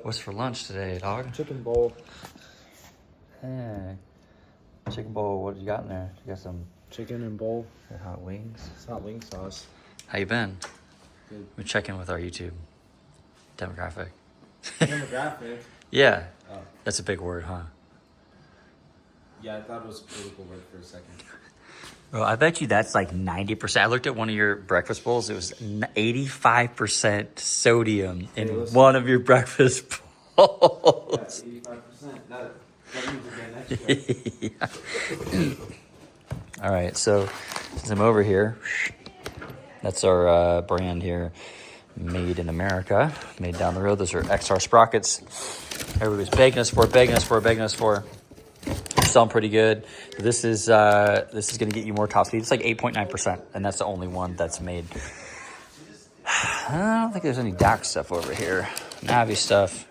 What's for lunch today, dog? Chicken bowl. Hey. Chicken bowl, what you got in there? You got some Chicken and bowl. hot wings? It's not wing sauce. How you been? Good. We're checking with our YouTube demographic. Demographic? Yeah. Oh. That's a big word, huh? Yeah, I thought it was a political word for a second. Well, I bet you that's like 90%. I looked at one of your breakfast bowls. It was 85% sodium in one of your breakfast bowls. Yeah, 85%. That means we're getting extra. Yeah. All right, so since I'm over here, that's our brand here, made in America, made down the road. Those are XR sprockets. Everybody's begging us for. Selling pretty good. This is going to get you more top speed. It's like 8.9%, and that's the only one that's made. I don't think there's any DAC stuff over here. Navi stuff.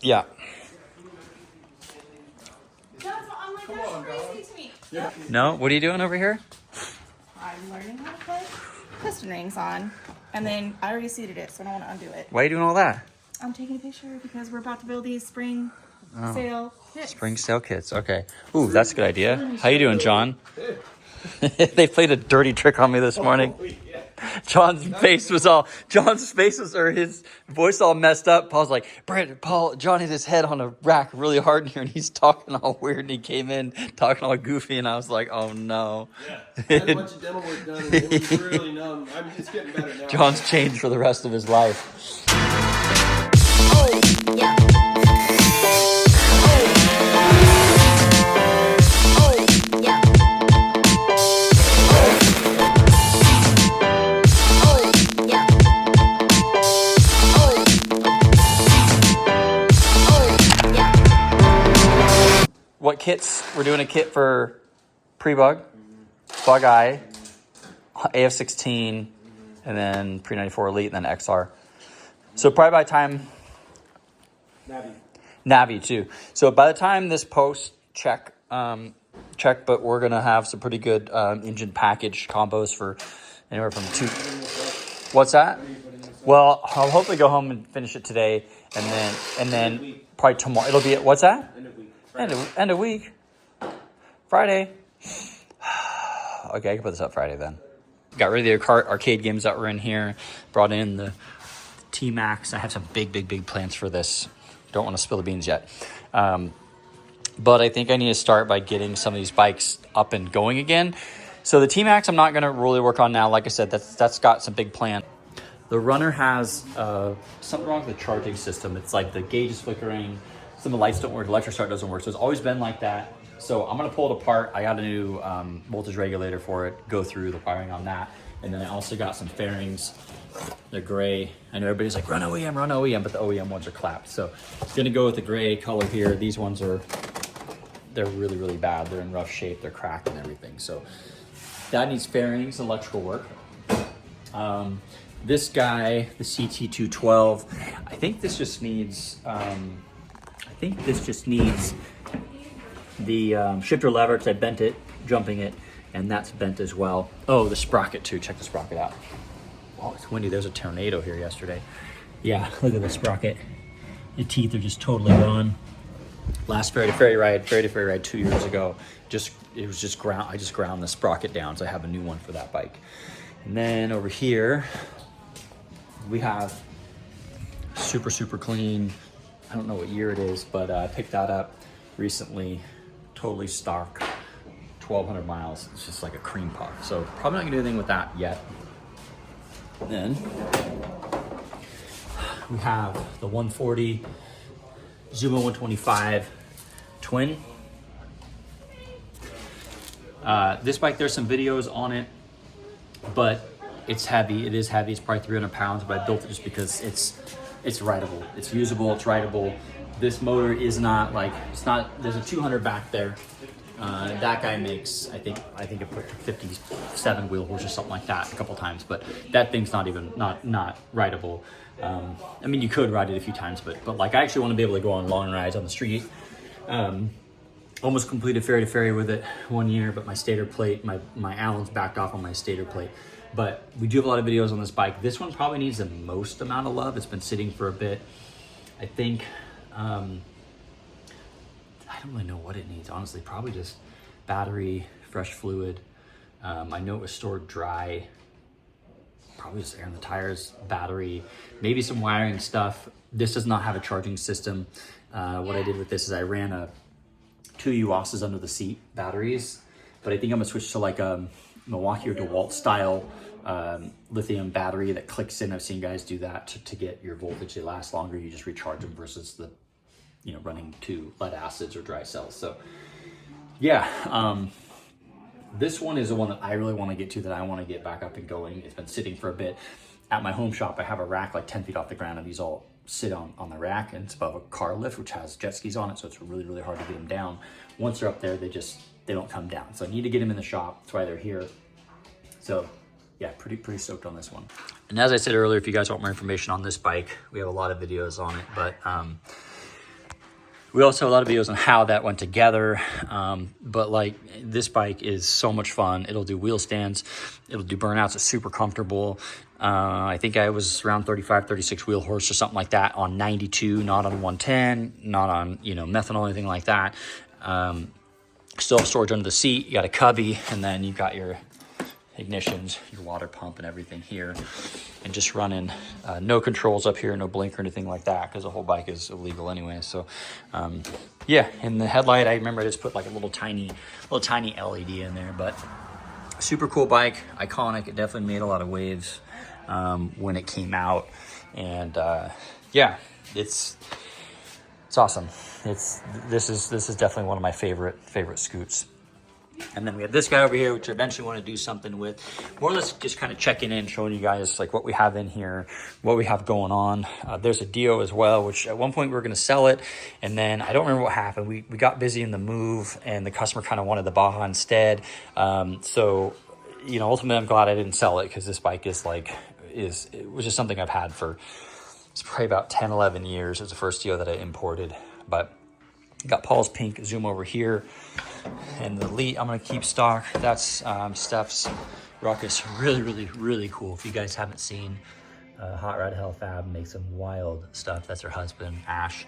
Yeah. No? What are you doing over here? I'm learning how to put piston rings on, and then I already seated it, so I don't want to undo it. Why are you doing all that? I'm taking a picture because we're about to build these spring sale kits. Spring sale kits. Okay. Ooh, that's a good idea. How you doing, John? They played a dirty trick on me this morning. John's face was, or his voice all messed up. Paul's like, John hit his head on a rack really hard in here, and he's talking all weird, and he came in talking all goofy, and I was like, oh no. Yeah, I had a bunch of dental work done, and it was really numb. I mean, it's getting better now. John's changed for the rest of his life. Oh, yeah. What kits? We're doing a kit for pre-bug, bug eye, AF16, and then pre-94 Elite, and then XR. So probably by the time... Navi too. So by the time this post check, but we're going to have some pretty good engine package combos for anywhere from two... What's that? Well, I'll hopefully go home and finish it today, and then probably tomorrow. It'll be... What's that? End of week. Friday. Okay, I can put this up Friday then. Got rid of the arcade games that were in here. Brought in the T-Max. I have some big plans for this. Don't want to spill the beans yet. But I think I need to start by getting some of these bikes up and going again. So the T-Max I'm not going to really work on now. Like I said, that's got some big plan. The Runner has something wrong with the charging system. It's like the gauge is flickering. Some of the lights don't work, electric start doesn't work. So it's always been like that. So I'm gonna pull it apart. I got a new voltage regulator for it, go through the wiring on that. And then I also got some fairings. They're gray. I know everybody's like, run OEM, but the OEM ones are clapped. So it's gonna go with the gray color here. These ones they're really bad. They're in rough shape, they're cracked and everything. So that needs fairings, electrical work. This guy, the CT212, I think this just needs, the shifter lever, because I bent it, jumping it, and that's bent as well. Oh, the sprocket too. Check the sprocket out. Oh, it's windy. There's a tornado here yesterday. Yeah, look at the sprocket. The teeth are just totally gone. Last ferry to ferry ride 2 years ago. It was just ground. I just ground the sprocket down, so I have a new one for that bike. And then over here, we have super clean. I don't know what year it is, but I picked that up recently. Totally stock, 1,200 miles. It's just like a cream puff. So probably not gonna do anything with that yet. Then we have the 140 Zuma 125 twin. This bike, there's some videos on it, but it's heavy. It is heavy. It's probably 300 pounds, but I built it just because it's rideable. It's usable. It's rideable. This motor is not like, it's not, there's a 200 back there. That guy makes, I think it put 57 wheel horse or something like that a couple times, but that thing's not rideable. I mean, you could ride it a few times, but like I actually want to be able to go on long rides on the street. Almost completed ferry to ferry with it 1 year, but my stator plate, my Allen's backed off on my stator plate. But we do have a lot of videos on this bike. This one probably needs the most amount of love. It's been sitting for a bit. I think, I don't really know what it needs, honestly. Probably just battery, fresh fluid. I know it was stored dry. Probably just air in the tires, battery, maybe some wiring stuff. This does not have a charging system. What I did with this is I ran 2 UOSs under the seat batteries, but I think I'm gonna switch to like a Milwaukee or DeWalt style lithium battery that clicks in. I've seen guys do that to get your voltage to last longer. You just recharge them versus the, running 2 lead acids or dry cells. So yeah, this one is the one that I really want to get to, that I want to get back up and going. It's been sitting for a bit. At my home shop, I have a rack like 10 feet off the ground, and these all sit on the rack, and it's above a car lift, which has jet skis on it. So it's really, really hard to get them down. Once they're up there, they don't come down. So I need to get them in the shop. That's why they're here. So yeah, pretty stoked on this one. And as I said earlier, if you guys want more information on this bike, we have a lot of videos on it, but we also have a lot of videos on how that went together. But like, this bike is so much fun. It'll do wheel stands. It'll do burnouts. It's super comfortable. I think I was around 35, 36 wheel horse or something like that on 92, not on 110, not on, methanol or anything like that. Still have storage under the seat. You got a cubby, and then you've got your ignitions, your water pump and everything here, and just running no controls up here, no blinker or anything like that, because the whole bike is illegal anyway. So yeah, in the headlight, I remember I just put like a little tiny LED in there, but super cool bike, iconic. It definitely made a lot of waves when it came out, and yeah, it's awesome. This is definitely one of my favorite scoots. And then we have this guy over here, which I eventually want to do something with. More or less just kind of checking in, showing you guys like what we have in here, what we have going on. There's a Dio as well, which at one point we were going to sell it. And then I don't remember what happened. We got busy in the move, and the customer kind of wanted the Baja instead. So, ultimately I'm glad I didn't sell it, because this bike it was just something I've had for, it's probably about 10, 11 years. It was the first Dio that I imported. But got Paul's pink Zuma over here, and the Elite I'm going to keep stock. That's Steph's Ruckus. Really, really, really cool. If you guys haven't seen Hot Rod Hell Fab make some wild stuff. That's her husband, Ash.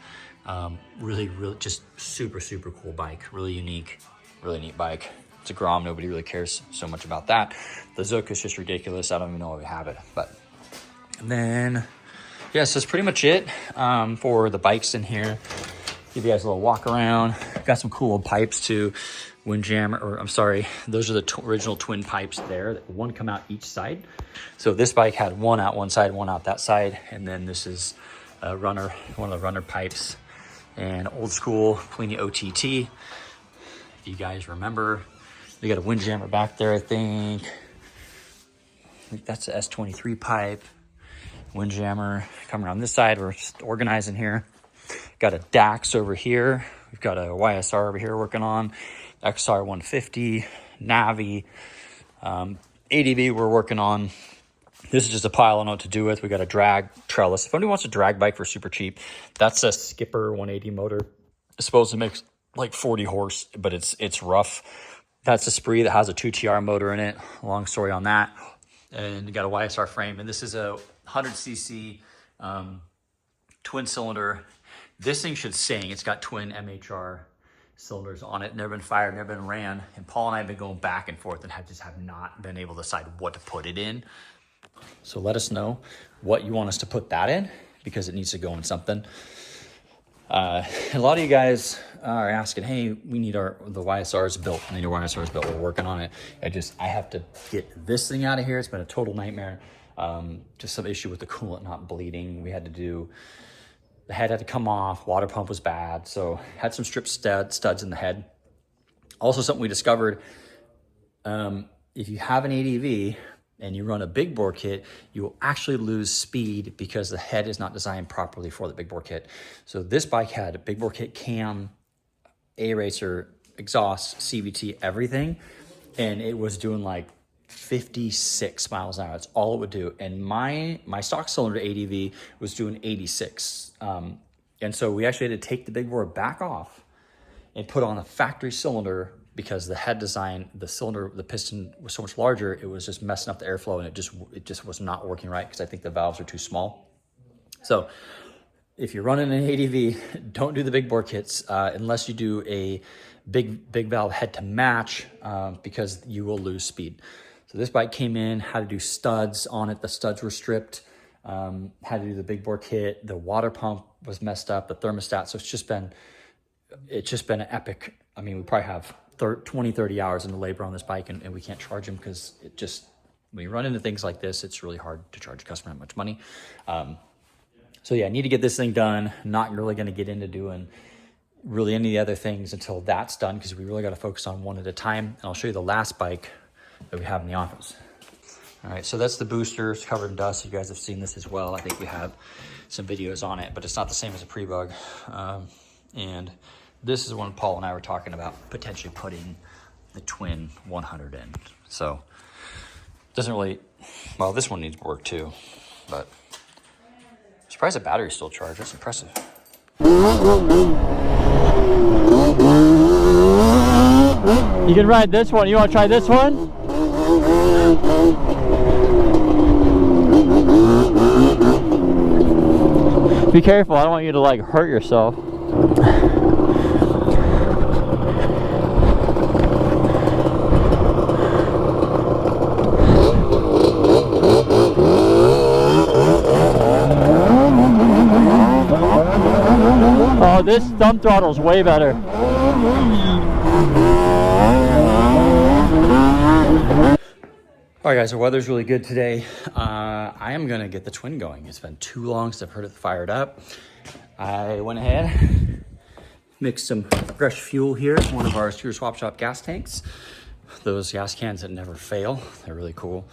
Really, really just super, super cool bike. Really unique, really neat bike. It's a Grom. Nobody really cares so much about that. The Zook is just ridiculous. I don't even know why we have it. But, and then, yeah, so that's pretty much it for the bikes in here. Give you guys a little walk around. Got some cool pipes too. Windjammer, or I'm sorry, those are the original twin pipes there. One come out each side. So this bike had one out one side, one out that side. And then this is a runner, one of the runner pipes. And old school Pliny OTT. If you guys remember, they got a Windjammer back there, I think that's the S23 pipe. Windjammer coming around this side. We're just organizing here. Got a Dax over here. We've got a YSR over here working on. XR 150, Navi, ADV we're working on. This is just a pile I don't know what to do with. We got a drag trellis. If anybody wants a drag bike for super cheap, that's a Skipper 180 motor. It's supposed to make like 40 horse, but it's rough. That's a Spree that has a 2TR motor in it. Long story on that. And you got a YSR frame. And this is a 100cc twin cylinder. This thing should sing. It's got twin MHR cylinders on it. Never been fired, never been ran. And Paul and I have been going back and forth and have not been able to decide what to put it in. So let us know what you want us to put that in, because it needs to go in something. A lot of you guys are asking, hey, we need the YSRs built. I need your YSRs built. We're working on it. I have to get this thing out of here. It's been a total nightmare. Just some issue with the coolant not bleeding. The head had to come off. Water pump was bad. So had some stripped studs in the head. Also something we discovered, if you have an ADV and you run a big bore kit, you will actually lose speed because the head is not designed properly for the big bore kit. So this bike had a big bore kit, cam, A-Racer, exhaust, CVT, everything. And it was doing like 56 miles an hour. That's all it would do. And my stock cylinder ADV was doing 86. And so we actually had to take the big bore back off and put on a factory cylinder, because the head design, the cylinder, the piston was so much larger, it was just messing up the airflow, and it just was not working right, because I think the valves are too small. So if you're running an ADV, don't do the big bore kits unless you do a big valve head to match because you will lose speed. So this bike came in, had to do studs on it. The studs were stripped. Had to do the big bore kit. The water pump was messed up, the thermostat. So it's just been an epic. I mean, we probably have 20, 30 hours into labor on this bike, and we can't charge them because it just, when you run into things like this, it's really hard to charge a customer that much money. So yeah, I need to get this thing done. Not really going to get into doing really any of the other things until that's done, because we really got to focus on one at a time. And I'll show you the last bike that we have in the office. All right, so that's the booster. It's covered in dust. You guys have seen this as well. I think we have some videos on it, but it's not the same as a pre-bug. And this is one Paul and I were talking about potentially putting the twin 100 in. So doesn't really, well, this one needs work too, but I'm surprised the battery's still charged. That's impressive. You can ride this one. You want to try this one? Be careful. I don't want you to like hurt yourself. Oh, this thumb throttle is way better. All right, guys, the weather's really good today. I am gonna get the twin going. It's been too long since I've heard it fired up. I went ahead, mixed some fresh fuel here, one of our Stewart Swap Shop gas tanks. Those gas cans that never fail. They're really cool.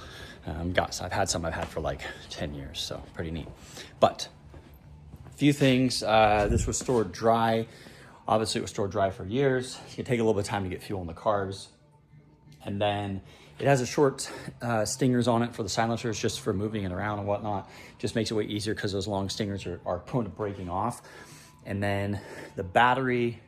I've had some I've had for like 10 years, so pretty neat. But a few things, this was stored dry. Obviously it was stored dry for years. It can take a little bit of time to get fuel in the carbs. And then it has a short stingers on it for the silencers, just for moving it around and whatnot. Just makes it way easier because those long stingers are prone to breaking off. And then the battery,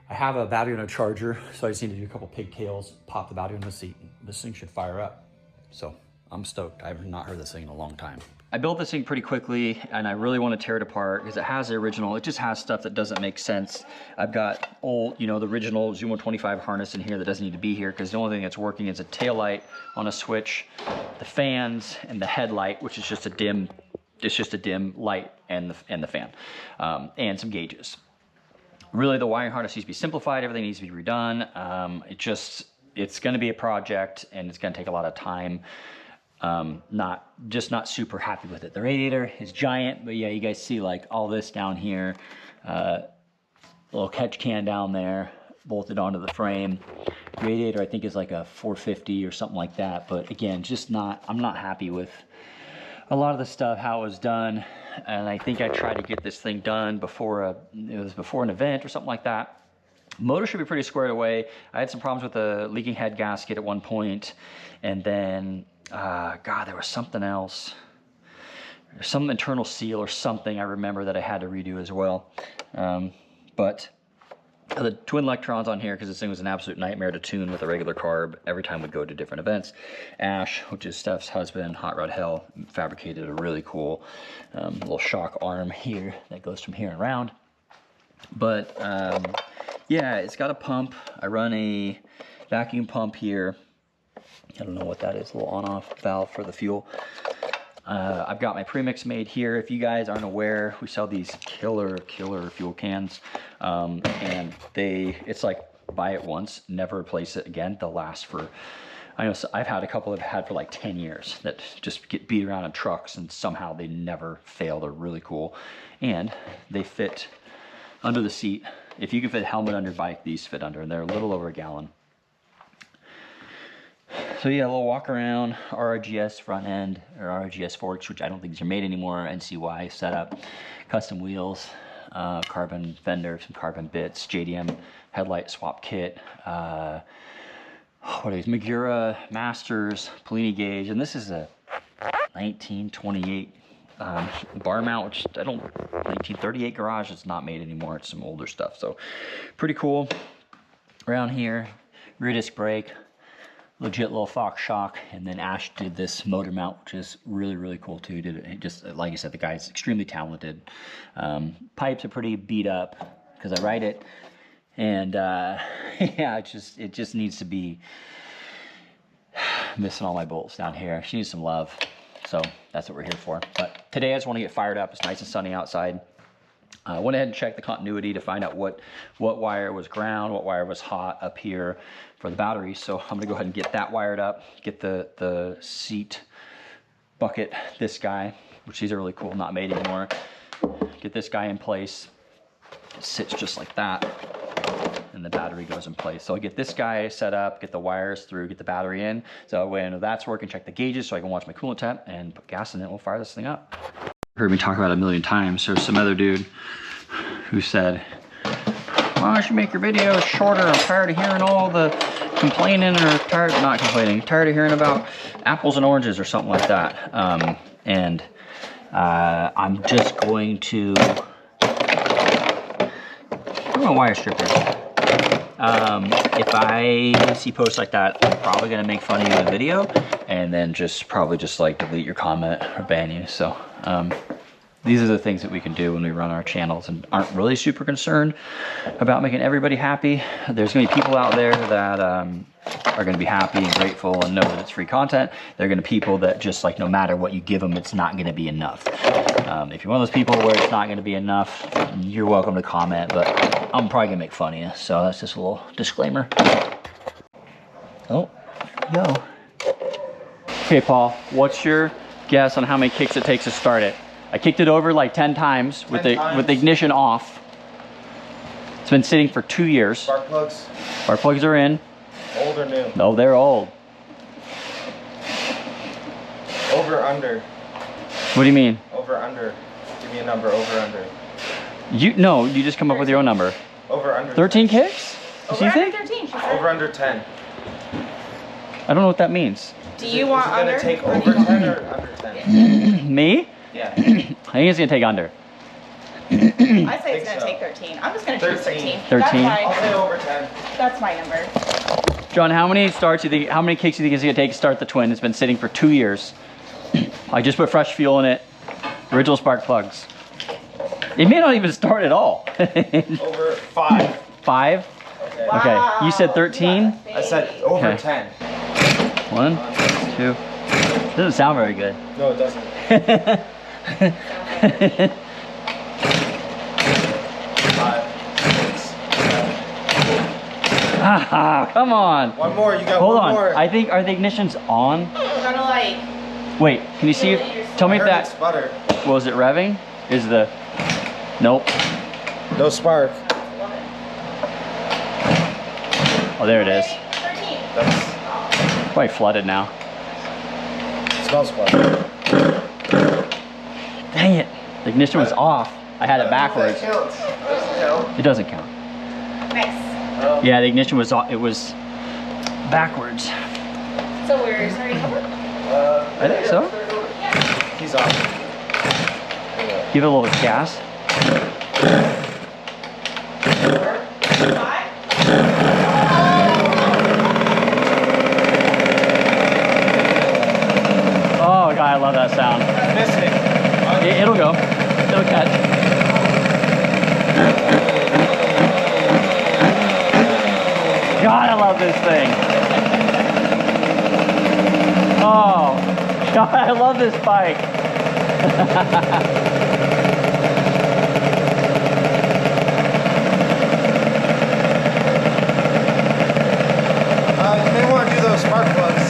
I have a battery and a charger, so I just need to do a couple pigtails, pop the battery in the seat, and this thing should fire up. So I'm stoked. I've not heard this thing in a long time. I built this thing pretty quickly, and I really want to tear it apart because it has the original. It just has stuff that doesn't make sense. I've got old, the original Zuma 25 harness in here that doesn't need to be here because the only thing that's working is a tail light on a switch, the fans, and the headlight, which is just a dim. It's just a dim light and the fan, and some gauges. Really, the wiring harness needs to be simplified. Everything needs to be redone. It's going to be a project, and it's going to take a lot of time. Not super happy with it. The radiator is giant, but yeah, you guys see like all this down here, little catch can down there, bolted onto the frame. Radiator I think is like a 450 or something like that, but again, I'm not happy with a lot of the stuff, how it was done, and I think I tried to get this thing done before an event or something like that. Motor should be pretty squared away. I had some problems with the leaking head gasket at one point, and then there was something else. There's some internal seal or something I remember that I had to redo as well. But the twin electrons on here, because this thing was an absolute nightmare to tune with a regular carb every time we'd go to different events. Ash, which is Steph's husband, Hot Rod Hell, fabricated a really cool little shock arm here that goes from here and around. But yeah, it's got a pump. I run a vacuum pump here. I don't know what that is, a little on-off valve for the fuel. I've got my premix made here. If you guys aren't aware, we sell these killer fuel cans, and it's like buy it once, never replace it again. They'll last for, I know, so I've had a couple I've had for like 10 years that just get beat around in trucks, and somehow they never fail. They're really cool, and they fit under the seat. If you can fit a helmet under your bike, these fit under, and they're a little over a gallon. So yeah, a little walk around, RRGS front end, or RRGS forks, which I don't think these are made anymore, NCY setup, custom wheels, carbon fender, some carbon bits, JDM headlight swap kit, what are these, Magura Masters, Polini gauge, and this is a 1928 bar mount, which 1938 garage, it's not made anymore, it's some older stuff, so pretty cool. Around here, rear disc brake, legit little Fox shock, and then Ash did this motor mount, which is really, really cool too. Did it just like I said, the guy's extremely talented. Pipes are pretty beat up because I write it, and yeah, it just needs to be missing all my bolts down here. She needs some love, so that's what we're here for. But today I just want to get fired up. It's nice and sunny outside. I went ahead and checked the continuity to find out what wire was ground, what wire was hot up here for the battery. So I'm gonna go ahead and get that wired up, get the seat bucket, this guy, which these are really cool, not made anymore. Get this guy in place. It sits just like that, and the battery goes in place. So I get this guy set up, get the wires through, get the battery in. So when that's working, check the gauges so I can watch my coolant temp and put gas in it. We'll fire this thing up. Heard me talk about it a million times. There's some other dude who said, why don't you make your videos shorter? I'm tired of hearing all the complaining, or not complaining, tired of hearing about apples and oranges or something like that. I'm just going to, where are my wire strippers? If I see posts like that, I'm probably gonna make fun of you in the video, and then probably just like delete your comment or ban you. So these are the things that we can do when we run our channels and aren't really super concerned about making everybody happy. There's gonna be people out there that are gonna be happy and grateful and know that it's free content. There are gonna be people that just like, no matter what you give them, it's not gonna be enough. If you're one of those people where it's not gonna be enough, you're welcome to comment, but I'm probably gonna make fun of you. So that's just a little disclaimer. Oh, go. Okay, Paul, what's your guess on how many kicks it takes to start it? I kicked it over like 10 times with the ignition off. It's been sitting for 2 years. Spark plugs? Spark plugs are in. Old or new? No, they're old. Over, under? What do you mean? Over, under. Give me a number, over, under. No, you just come up with your own number. Over, under. 13 kicks? Over under 13, she said. Over, under 10. I don't know what that means. Do you want under? Is it gonna take over 10 or under 10? Me? Yeah. I think it's gonna take under. I say it's Think gonna so. take 13. I'm just gonna choose 13. 13? I'll say over 10. That's my number. John, how many kicks do you think it's gonna take to start the twin? It's been sitting for 2 years. I just put fresh fuel in it. Original spark plugs. It may not even start at all. Over 5. 5? Okay. Wow. Okay, you said 13? I said over Okay. 10. 1, 2. Doesn't sound very good. No, it doesn't. 5, 6, 7. Ah, come on. One more, you got Hold one on. more. I think, are the ignitions on? We're gonna like. Wait, can you see? Tell me I if heard it that, sputter. was it revving? Is the, nope. No spark. Oh, there it is. 13. That's Probably flooded now. smells sputter. Dang it. The ignition was off. I had it backwards. That counts. Doesn't count. It doesn't count. Nice. Yeah, the ignition was off. It was backwards. So we're starting over? I think so. He's off. Give it a little gas. 5. Oh, God, I love that sound. Missing. It'll go. It'll catch. God, I love this thing. Oh, God, I love this bike. You may want to do those spark plugs.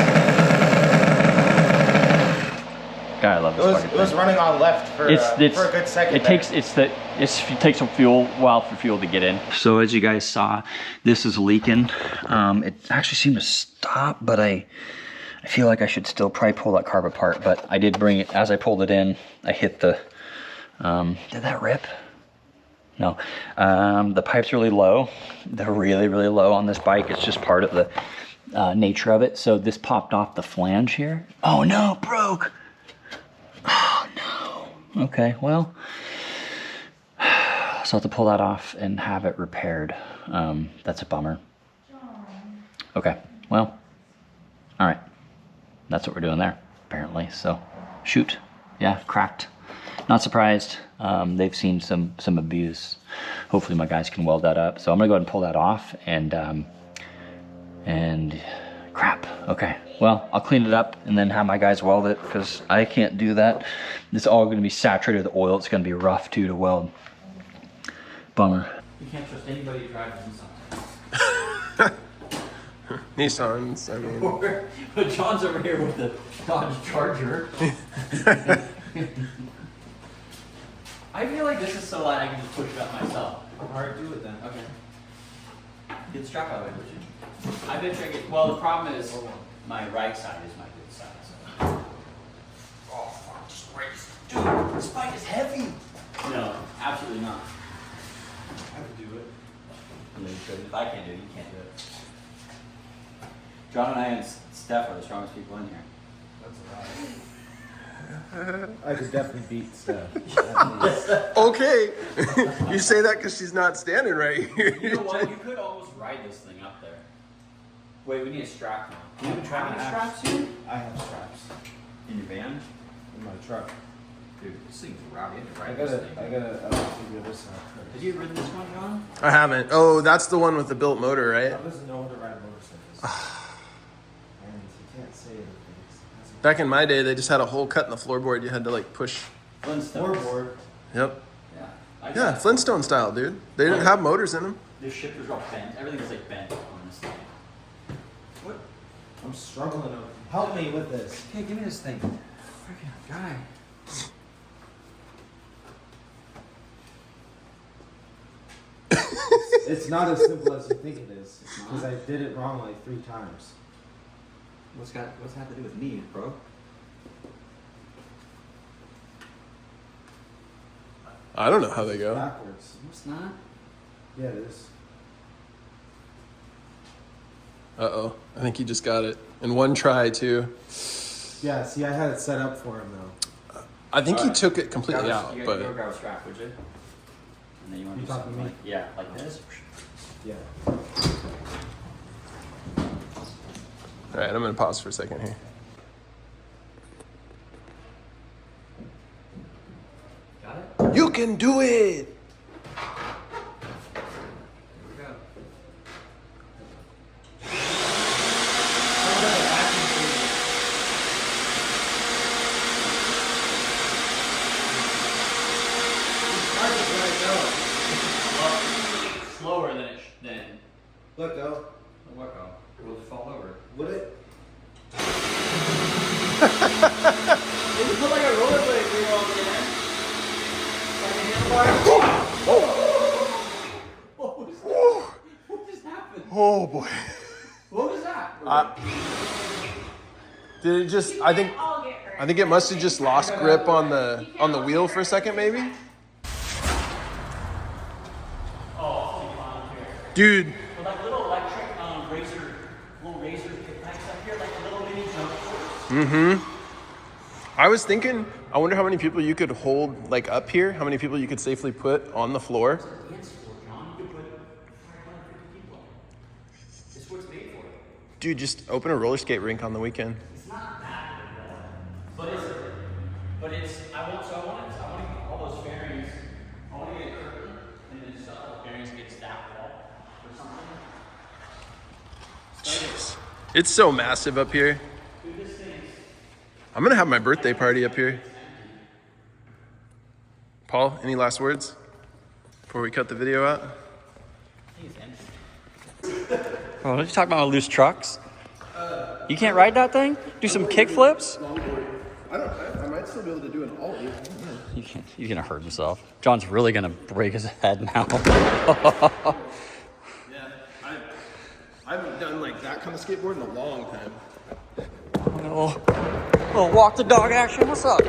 God, I love this fucking It was thing. running on left for a good second. It takes some while for fuel to get in. So as you guys saw, this is leaking. It actually seemed to stop, but I feel like I should still probably pull that carb apart. But I did bring it as I pulled it in. I hit the. Did that rip? No. The pipe's really low. They're really, really low on this bike. It's just part of the nature of it. So this popped off the flange here. Oh no, broke. Oh no. Okay, well, so I'll have to pull that off and have it repaired. That's a bummer. Okay, well, All right. That's what we're doing there, apparently. So, shoot. Yeah, cracked. Not surprised. They've seen some abuse. Hopefully my guys can weld that up. So I'm gonna go ahead and pull that off and crap. Okay, well, I'll clean it up and then have my guys weld it because I can't do that. It's all gonna be saturated with oil. It's gonna be rough too to weld. Bummer. You can't trust anybody driving Nissan. Nissans, I mean. But John's over here with the Dodge Charger. I feel like this is so light I can just push it up myself. Alright, do it then. Okay. Get the strap out of it, would you? I bet you I get. Well, the problem is my right side is my good side. So. Oh, fuck, just race. Dude, this bike is heavy. No, absolutely not. I would do it. Yeah, you could. If I can't do it, you can't do it. John and I and Steph are the strongest people in here. That's a lot. I could definitely beat Steph. Okay. You say that because she's not standing right here. You know what? You could almost ride this thing up there. Wait, we need a strap now. Do you have any straps here? I have straps. In your van? In my truck. Dude, this thing's rowdy. I gotta figure this out. Have you ridden this one, John? I haven't. Oh, that's the one with the built motor, right? How doesn't know how to ride motorcycles? And you can't say anything. Back in my day, they just had a hole cut in the floorboard. You had to like push. Floorboard. Yep. Yeah. Yeah, Flintstone style, dude. They didn't have motors in them. The shifters are all bent. Everything's like bent on this thing. What? I'm struggling. Help me with this. Okay, give me this thing. Freaking guy. It's not as simple as you think it is. Because I did it wrong like 3 times. What's that to do with me, bro? I don't know how they go. Backwards. No, it's not. Yeah, it is. Uh-oh. I think he just got it. In one try, too. Yeah, see, I had it set up for him, though. I think he took it completely out, You but... gotta grab a strap, would you? And then you want to You do talking something to me? like... Yeah, like this. Yeah. All right, I'm going to pause for a second here. Got it? You can do it! Here we go. Slower than Let go. what go? We'll just fall over. Would it? It would look like a rollerblade we were all in. Like a handlebar. What was that? What just happened? Oh, boy. What was that? Did it just... I think it must have just lost grip on the wheel for a second, maybe? Dude. Well, like little electric little razor picnics up here, like little mini jump force. I was thinking, I wonder how many people you could hold like up here, how many people you could safely put on the floor. It's what's made for it. Dude, just open a roller skate rink on the weekend. It's not that big, but it's I want all those fairings. I want to get a curtain and then just all the fairings get stacked up or something. Jeez. It's so massive up here. Dude, this thing's I'm gonna have my birthday party up here. Paul, any last words before we cut the video out? Oh, what you talking about loose trucks? You can't ride that thing? Do some kick flips? I might still be able to do an ollie. He's gonna hurt himself. John's really gonna break his head now. Yeah, I haven't done like that kind of skateboard in a long time. Oh, walk the dog action. What's up?